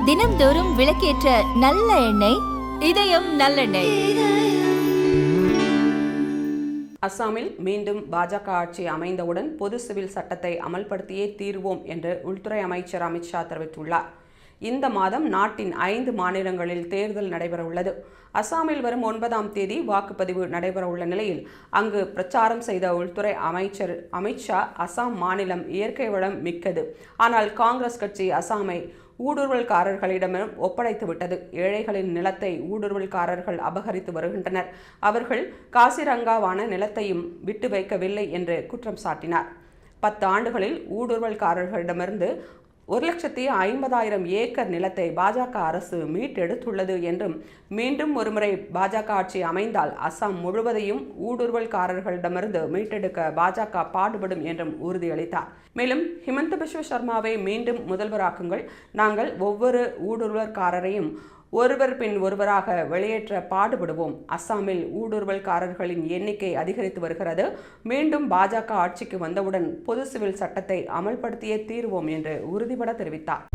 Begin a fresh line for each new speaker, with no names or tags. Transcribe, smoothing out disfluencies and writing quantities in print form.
தினம்தோறும் விளக்கேற்ற நல்ல எண்ணெய் இதயம் நல்லெண்ணெய்.
அஸ்ஸாமில் மீண்டும் பாஜக ஆட்சி அமைந்தவுடன் பொது சிவில் சட்டத்தை அமல்படுத்தியே தீர்வோம் என்று உள்துறை அமைச்சர் அமித்ஷா தெரிவித்துள்ளார். இந்த மாதம் நாட்டின் 5 மாநிலங்களில் தேர்தல் நடைபெறவுள்ளது. அஸ்ஸாமில் வரும் 9ஆம் தேதி வாக்குப்பதிவு நடைபெறவுள்ள நிலையில் அங்கு பிரச்சாரம் செய்த உள்துறை அமைச்சர் அமித்ஷா, அஸ்ஸாம் மாநிலம் இயற்கை வளம் மிக்கது, ஆனால் காங்கிரஸ் கட்சி அஸ்ஸாமை ஊடுருவல்காரர்களிடமும் ஒப்படைத்துவிட்டது. ஏழைகளின் நிலத்தை ஊடுருவல்காரர்கள் அபகரித்து வருகின்றனர். அவர்கள் காசிரங்காவான நிலத்தையும் விட்டு வைக்கவில்லை என்று குற்றம் சாட்டினார். 10 ஆண்டுகளில் ஊடுருவல்காரர்களிடமிருந்து 1,50,000 ஏக்கர் நிலத்தை பாஜக அரசு மீட்டெடுத்துள்ளது என்றும், மீண்டும் ஒருமுறை பாஜக ஆட்சி அமைந்தால் அஸ்ஸாம் முழுவதையும் ஊடுருவல்காரர்களிடமிருந்து மீட்டெடுக்க பாஜக பாடுபடும் என்றும் உறுதியளித்தார். மேலும், ஹிமந்த பிஸ்வ சர்மாவை மீண்டும் முதல்வராக்குங்கள், நாங்கள் ஒவ்வொரு ஊடுருவல்காரரையும் ஒருவர் பின் ஒருவராக வெளியேற்ற பாடுபடுவோம். அஸ்ஸாமில் ஊடுருவல்காரர்களின் எண்ணிக்கை அதிகரித்து வருகிறது. மீண்டும் பாஜக ஆட்சிக்கு வந்தவுடன் பொது சிவில் சட்டத்தை அமல்படுத்தியே தீர்வோம் என்று உறுதிபட தெரிவித்தார்.